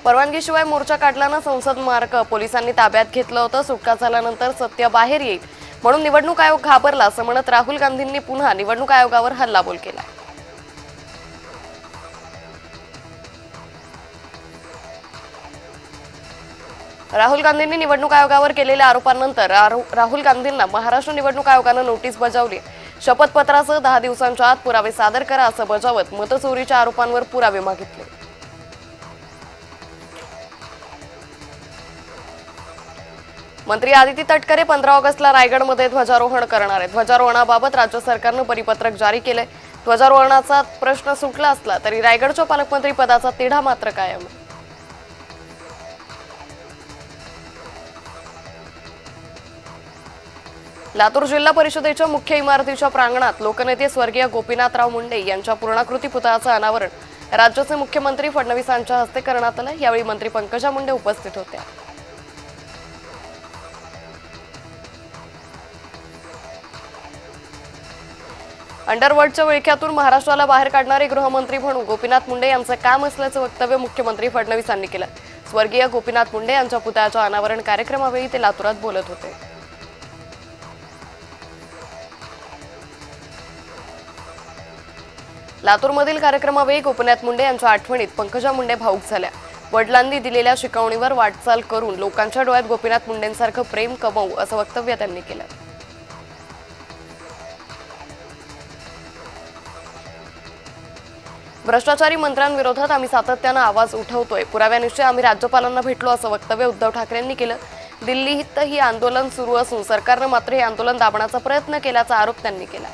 परवानगीशिवाय मोर्चा काढल्यानं संसद मार्ग पोलिसांनी ताब्यात घेतलं होतं। सुटका झाल्यानंतर सत्य बाहेर येईल म्हणून निवडणूक आयोग घाबरला असं म्हणत राहुल गांधींनी पुन्हा निवडणूक आयोगावर हल्लाबोल केला। राहुल गांधींनी निवडणूक आयोगावर केलेल्या आरोपांनंतर राहुल गांधींना महाराष्ट्र निवडणूक आयोगानं नोटीस बजावली। शपथपत्रासह 10 दिवसांच्या आत पुरावे सादर करा असं बजावत मतचोरीच्या आरोपांवर पुरावे मागितले। मंत्री आदिती तटकरे 15 ऑगस्टला रायगडमध्ये ध्वजारोहण करणार आहेत। ध्वजारोहणाबाबत राज्य सरकारनं परिपत्रक जारी केलंय। ध्वजारोहणाचा प्रश्न सुटला असला तरी रायगडच्या पालकमंत्री पदाचा तिढा मात्र कायम आहे। लातूर जिल्हा परिषदेच्या मुख्य इमारतीच्या प्रांगणात लोकनेते स्वर्गीय गोपीनाथराव मुंडे यांच्या पूर्णाकृती पुतळ्याचं अनावरण राज्याचे मुख्यमंत्री फडणवीसांच्या हस्ते करण्यात आलं। यावेळी मंत्री पंकजा मुंडे उपस्थित होत्या। अंडरवर्ल्डच्या विळख्यातून महाराष्ट्राला बाहेर काढणारे गृहमंत्री म्हणून गोपीनाथ मुंडे यांचं काम असल्याचं वक्तव्य मुख्यमंत्री फडणवीसांनी केलं। स्वर्गीय गोपीनाथ मुंडे यांच्या पुतळ्याच्या अनावरण कार्यक्रमावेळी ते लातूरात बोलत होते। लातूरमधील कार्यक्रमावेळी गोपीनाथ मुंडे यांच्या आठवणीत पंकजा मुंडे भावुक झाल्या। वडिलांनी दिलेल्या शिकवणीवर वाटचाल करून लोकांच्या डोळ्यात गोपीनाथ मुंडेंसारखं प्रेम कमवू असं वक्तव्य त्यांनी केलं। भ्रष्टाचारी मंत्र्यांविरोधात आम्ही सातत्यानं आवाज उठवतोय। पुराव्यानिश्चय आम्ही राज्यपालांना भेटलो असं वक्तव्य उद्धव ठाकरेंनी केलं। दिल्लीत ही आंदोलन सुरू असून सरकारनं मात्र हे आंदोलन दाबण्याचा प्रयत्न केल्याचा आरोप त्यांनी केला।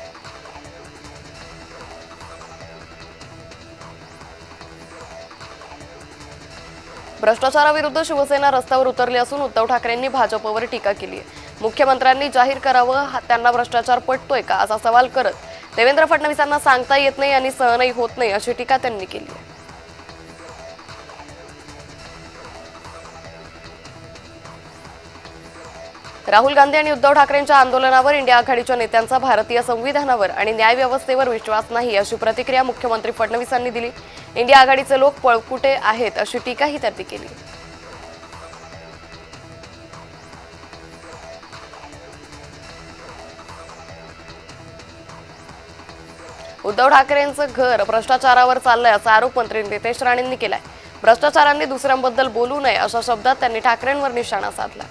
भ्रष्टाचाराविरुद्ध शिवसेना रस्त्यावर उतरली असून उद्धव ठाकरेंनी भाजपवर टीका केली आहे। मुख्यमंत्र्यांनी जाहीर करावं त्यांना भ्रष्टाचार पटतोय का असा सवाल करत देवेंद्र फडणवीसांना सांगता येत नाही आणि सहनही होत नाही अशी टीका त्यांनी केली आहे। राहुल गांधी आणि उद्धव ठाकरेंच्या आंदोलनावर इंडिया आघाडीच्या नेत्यांचा भारतीय संविधानावर आणि न्यायव्यवस्थेवर विश्वास नाही अशी प्रतिक्रिया मुख्यमंत्री फडणवीसांनी दिली। इंडिया आघाडीचे लोक पळकुटे आहेत अशी टीकाही त्यांनी केली। उद्धव ठाकरेंचं घर भ्रष्टाचारावर चाललंय असा आरोप मंत्री नितेश राणेंनी केलाय। भ्रष्टाचारांनी दुसऱ्यांबद्दल बोलू नये अशा शब्दात त्यांनी ठाकरेंवर निशाणा साधला।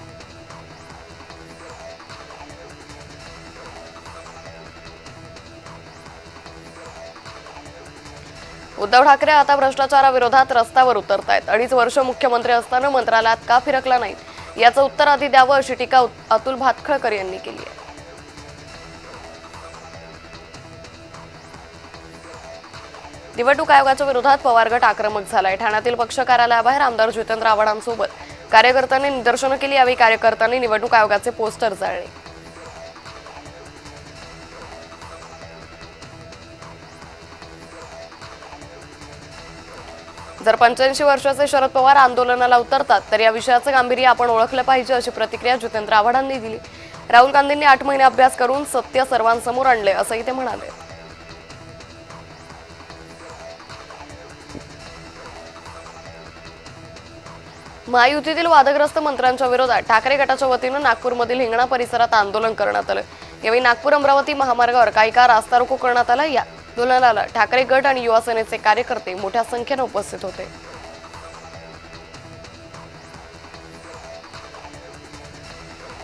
उद्धव ठाकरे आता भ्रष्टाचाराविरोधात रस्त्यावर उतरतायत। 2.5 वर्ष मुख्यमंत्री असताना मंत्रालयात का फिरकला नाहीत याचं उत्तर आधी द्यावं अशी टीका अतुल भातखळकर यांनी केली आहे। निवडणूक आयोगाच्या विरोधात पवार गट आक्रमक झालाय। ठाण्यातील पक्ष कार्यालयाबाहेर आमदार जितेंद्र आव्हाडांसोबत कार्यकर्त्यांनी निदर्शनं केली। यावेळी कार्यकर्त्यांनी निवडणूक आयोगाचे पोस्टर जाळले। जर 85 वर्षाचे शरद पवार आंदोलनाला उतरतात तर या विषयाचं गांभीर्य आपण ओळखलं पाहिजे अशी प्रतिक्रिया जितेंद्र आव्हाडांनी दिली। राहुल गांधींनी 8 महिने अभ्यास करून सत्य सर्वांसमोर आणले असंही ते म्हणाले। महायुतीतील वादग्रस्त मंत्र्यांच्या विरोधात ठाकरे गटाच्या वतीनं नागपूरमधील हिंगणा परिसरात आंदोलन करण्यात आलं। यावेळी नागपूर अमरावती महामार्गावर काही काळ रास्ता रोको करण्यात आला। या आंदोलनाला ठाकरे गट आणि युवा सेनेचे कार्यकर्ते मोठ्या संख्येने उपस्थित होते।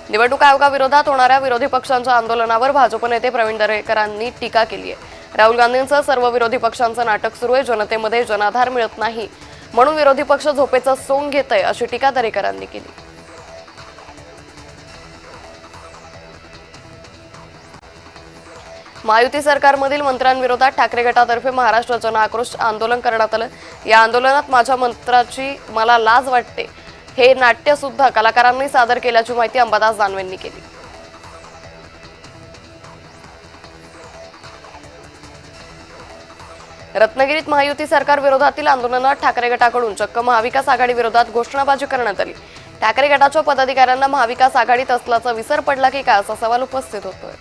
निवडणूक आयोगाविरोधात होणाऱ्या विरोधी पक्षांच्या आंदोलनावर भाजप नेते प्रवीण दरेकरांनी टीका केली आहे। राहुल गांधींसह सर्व विरोधी पक्षांचं नाटक सुरू आहे। जनतेमध्ये जनाधार मिळत नाही म्हणून विरोधी पक्ष झोपेचं सोंग घेतय अशी टीका दरेकरांनी केली। महायुती सरकारमधील मंत्र्यांविरोधात ठाकरे गटातर्फे महाराष्ट्र जन आक्रोश आंदोलन करण्यात आलं। या आंदोलनात माझ्या मंत्राची मला लाज वाटते हे नाट्य सुद्धा कलाकारांनी सादर केल्याची माहिती अंबादास दानवेंनी केली। रत्नागिरीत महायुती सरकार विरोधातील आंदोलनात ठाकरे गटाकडून चक्क महाविकास आघाडी विरोधात घोषणाबाजी करण्यात आली। ठाकरे गटाच्या पदाधिकाऱ्यांना महाविकास आघाडीत असल्याचा विसर पडला की काय असा सवाल उपस्थित होतोय।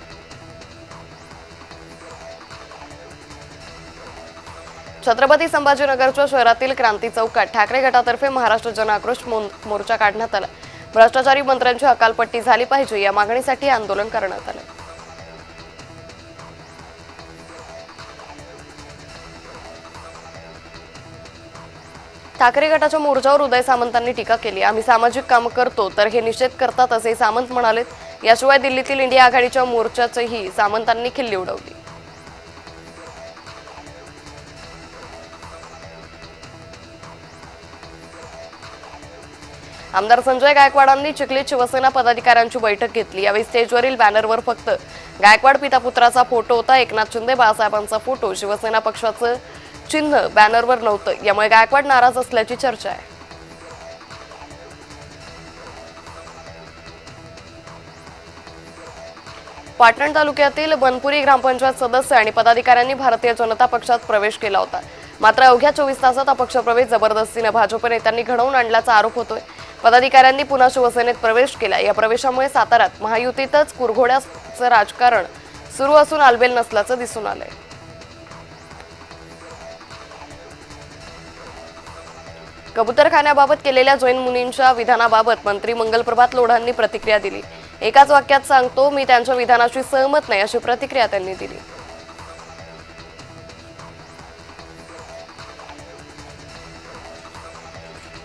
छत्रपती संभाजीनगरच्या शहरातील क्रांती चौकात ठाकरे गटातर्फे महाराष्ट्र जन आक्रोश मोर्चा काढण्यात आला। भ्रष्टाचारी मंत्र्यांची हकालपट्टी झाली पाहिजे या मागणीसाठी आंदोलन करण्यात आले। ठाकरे गटाच्या मोर्चावर उदय सामंतांनी टीका केली। आम्ही सामाजिक काम करतो तर हे निषेध करतात असे सामंत म्हणालेत। याशिवाय दिल्लीतील इंडिया आघाडीच्या मोर्चाचेही सामंतांनी खिल्ली उडवली। आमदार संजय गायकवाडांनी चिखलीत शिवसेना पदाधिकाऱ्यांची बैठक घेतली। यावेळी स्टेजवरील बॅनरवर फक्त गायकवाड पिता पुत्राचा फोटो होता। एकनाथ शिंदे बाळासाहेबांचा फोटो शिवसेना पक्षाचं चिन्ह बॅनरवर नव्हतं। यामुळे गायकवाड नाराज असल्याची चर्चा आहे। पाटण तालुक्यातील बनपुरी ग्रामपंचायत सदस्य आणि पदाधिकाऱ्यांनी भारतीय जनता पक्षात प्रवेश केला होता। मात्र अवघ्या 24 तासात अपक्ष प्रवेश जबरदस्तीने भाजप नेत्यांनी घडवून आणल्याचा आरोप होतोय। पदाधिकाऱ्यांनी पुन्हा शिवसेनेत प्रवेश केला। या प्रवेशामुळे साताऱ्यात महायुतीतच कुरघोड्याचं राजकारण सुरू असून आलबेल नसल्याचं दिसून आलंय। कबूतरखान्याबाबत केलेल्या जैन मुनींच्या विधानाबाबत मंत्री मंगलप्रभात लोढांनी प्रतिक्रिया दिली। एकाच वाक्यात सांगतो, मी त्यांच्या विधानाशी सहमत नाही अशी प्रतिक्रिया त्यांनी दिली।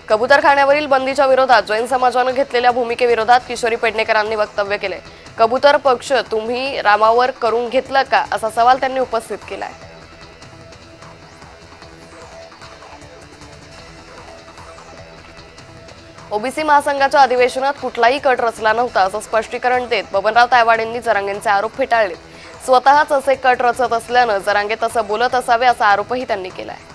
कबूतरखान्यावरील बंदीच्या विरोधात जैन समाजानं घेतलेल्या भूमिकेविरोधात किशोरी पेडणेकरांनी वक्तव्य केले। कबूतर पक्ष तुम्ही रामावर करून घेतलं का असा सवाल त्यांनी उपस्थित केलाय। ओबीसी महासंघाच्या अधिवेशनात कुठलाही कट रचला नव्हता असं स्पष्टीकरण देत बबनराव तायवाडेंनी जरांगेंचे आरोप फेटाळले। स्वतःच असे कट रचत असल्यानं जरांगे तसं बोलत असावे असा आरोपही त्यांनी केलाय।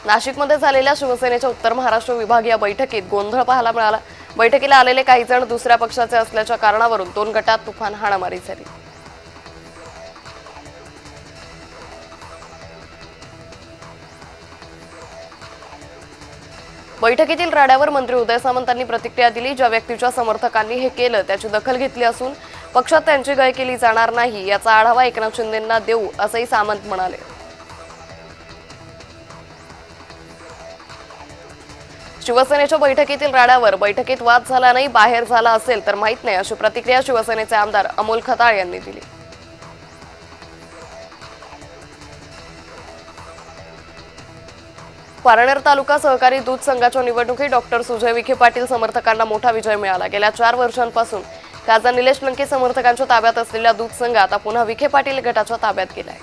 नाशिकमध्ये झालेल्या शिवसेनेच्या उत्तर महाराष्ट्र विभागीय बैठकीत गोंधळ पाहायला मिळाला। बैठकीला आलेले काही जण दुसऱ्या पक्षाचे असल्याच्या कारणावरून 2 गटात तुफान हाणामारी झाली। बैठकीतील राड्यावर मंत्री उदय सामंतांनी प्रतिक्रिया दिली। ज्या व्यक्तीच्या समर्थकांनी हे केलं त्याची दखल घेतली असून पक्षात त्यांची गय केली जाणार नाही याचा आढावा एकनाथ शिंदेंना देऊ असंही सामंत म्हणाले। शिवसेनेच्या बैठकीतील राड्यावर बैठकीत वाद झाला नाही, बाहेर झाला असेल तर माहित नाही अशी प्रतिक्रिया शिवसेनेचे आमदार अमोल खताळ यांनी दिली। पारनेर तालुका सहकारी दूध संघाच्या निवडणुकीत डॉक्टर सुजय विखे पाटील समर्थकांना मोठा विजय मिळाला। गेल्या 4 वर्षांपासून खासदार निलेश लंके समर्थकांच्या ताब्यात असलेला दूध संघ आता पुन्हा विखे पाटील गटाच्या ताब्यात गेलाय।